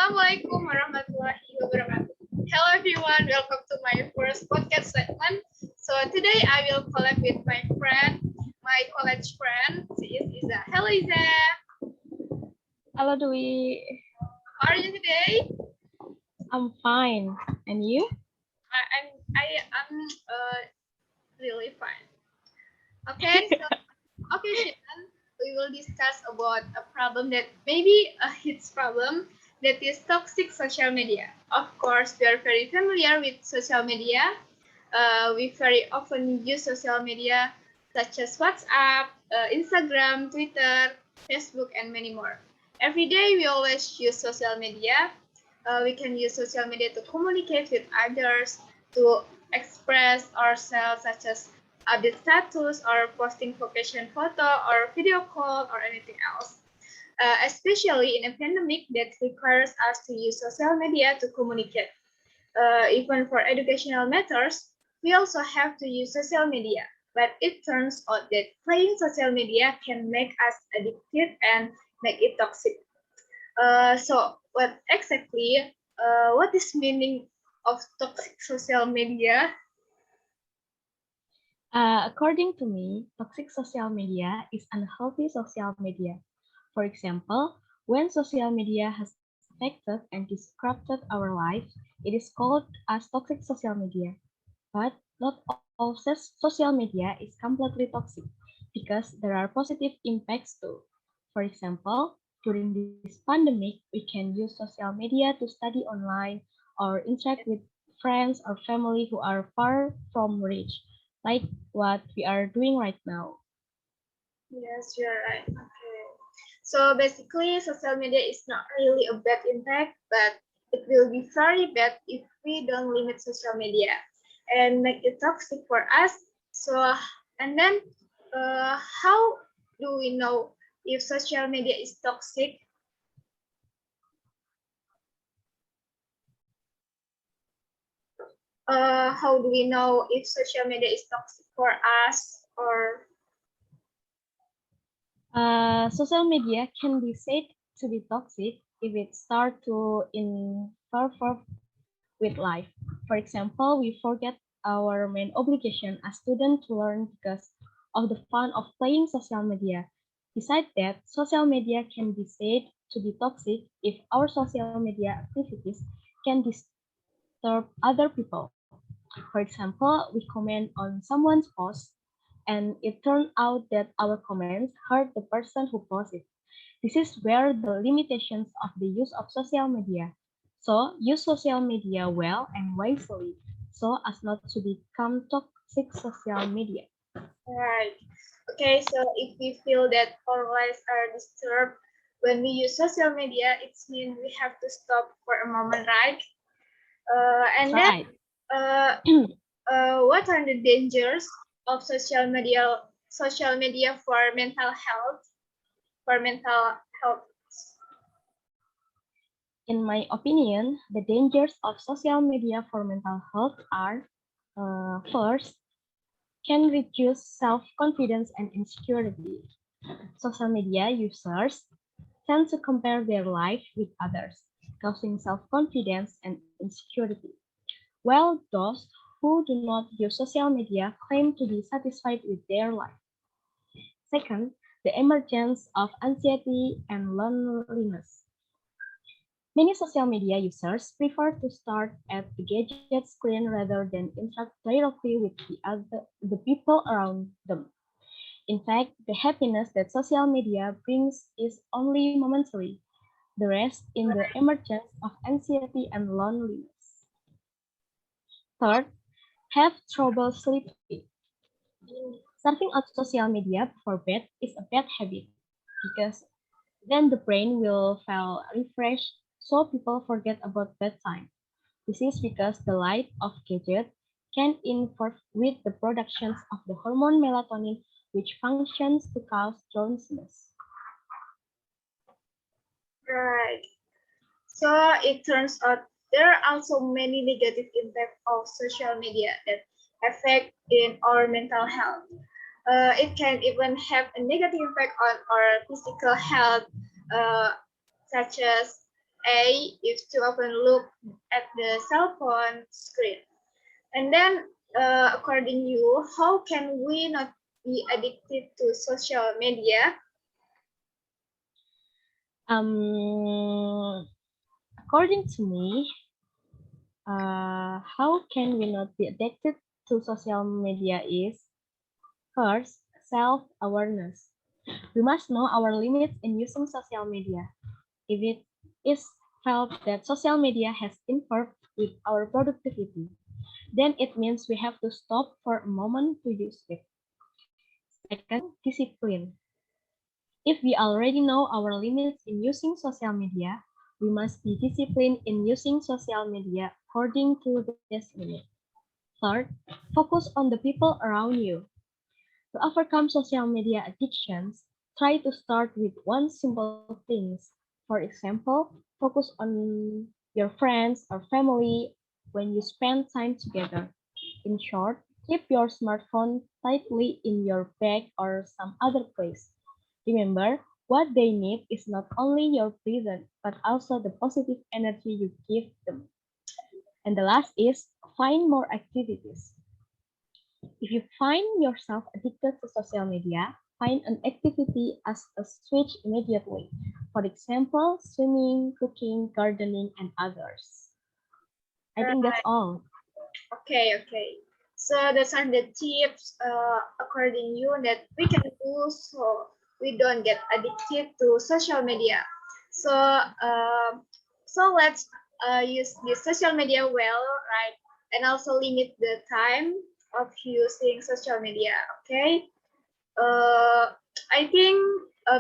Assalamualaikum warahmatullahi wabarakatuh. Hello everyone, welcome to my first podcast segment. So today I will collab with my friend, my college friend. She is Iza. Hello Iza. Hello Dwi. How are you today? I'm fine. And you? I'm really fine. Okay, so Shannon, we will discuss about a problem that maybe a hits problem that is toxic social media. Of course, we are very familiar with social media. We very often use social media such as WhatsApp, Instagram, Twitter, Facebook, and many more. Every day, we always use social media. We can use social media to communicate with others, to express ourselves, such as update status or posting vacation photo or video call or anything else. Especially in a pandemic that requires us to use social media to communicate. Even for educational matters, we also have to use social media. But it turns out that playing social media can make us addicted and make it toxic. So what is meaning of toxic social media? According to me, toxic social media is unhealthy social media. For example, when social media has affected and disrupted our life, it is called as toxic social media. But not all social media is completely toxic because there are positive impacts too. For example, during this pandemic, we can use social media to study online or interact with friends or family who are far from reach, like what we are doing right now. Yes, you're right. Okay. So basically, social media is not really a bad impact, but it will be very bad if we don't limit social media and make it toxic for us. So, and then, how do we know if social media is toxic? How do we know if social media is toxic for us or Social media can be said to be toxic if it starts to interfere with life. For example, we forget our main obligation as students to learn because of the fun of playing social media. Besides that, social media can be said to be toxic if our social media activities can disturb other people. For example, we comment on someone's post and it turned out that our comments hurt the person who posted. This is where the limitations of the use of social media. So use social media well and wisely so as not to become toxic social media. right? Okay, so if we feel that our lives are disturbed when we use social media, it means we have to stop for a moment, right? And then, Right. uh, what are the dangers of social media? Social media for mental health. For mental health. In my opinion, the dangers of social media for mental health are first, can reduce self-confidence and insecurity. Social media users tend to compare their life with others, causing self-confidence and insecurity. While those who do not use social media claim to be satisfied with their life. Second, the emergence of anxiety and loneliness. Many social media users prefer to start at the gadget screen rather than interact directly with the people around them. In fact, the happiness that social media brings is only momentary. The rest in the emergence of anxiety and loneliness. Third, have trouble sleeping. Surfing on social media before bed is a bad habit because then the brain will feel refreshed so people forget about bedtime. This is because the light of gadget can interfere with the productions of the hormone melatonin which functions to cause drowsiness. Right. So it turns out there are also many negative impacts of social media that affect in our mental health. It can even have a negative impact on our physical health, uh, such as A, if too often look at the cell phone screen. And then, according you, how can we not be addicted to social media? According to me, how can we not be addicted to social media is first, self-awareness. We must know our limits in using social media. If it is felt that social media has interfered with our productivity, then it means we have to stop for a moment to use it. Second, discipline. If we already know our limits in using social media, we must be disciplined in using social media according to this limit. Third, focus on the people around you. To overcome social media addictions, try to start with one simple things. For example, focus on your friends or family when you spend time together. In short, keep your smartphone tightly in your bag or some other place. Remember, what they need is not only your presence, but also the positive energy you give them. And the last is find more activities. If you find yourself addicted to social media, find an activity as a switch immediately. For example, swimming, cooking, gardening, and others. I think that's Right. all. Okay. So those are the tips, according you, that we can do so we don't get addicted to social media. So, let's use the social media well, right? And also limit the time of using social media. Okay. uh, I think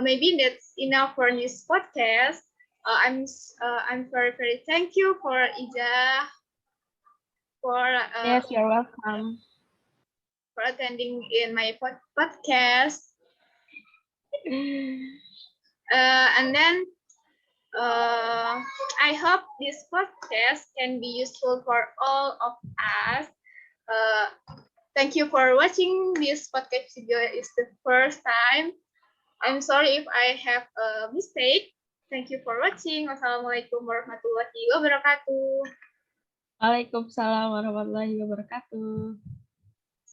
maybe that's enough for this podcast. I'm very thank you for Ija Yes, you're welcome. for attending in my podcast. And then I hope this podcast can be useful for all of us. Uh, Thank you for watching this podcast video. It's the first time. I'm sorry if I have a mistake. Thank you for watching. Wassalamualaikum warahmatullahi wabarakatuh. Waalaikumsalam warahmatullahi wabarakatuh.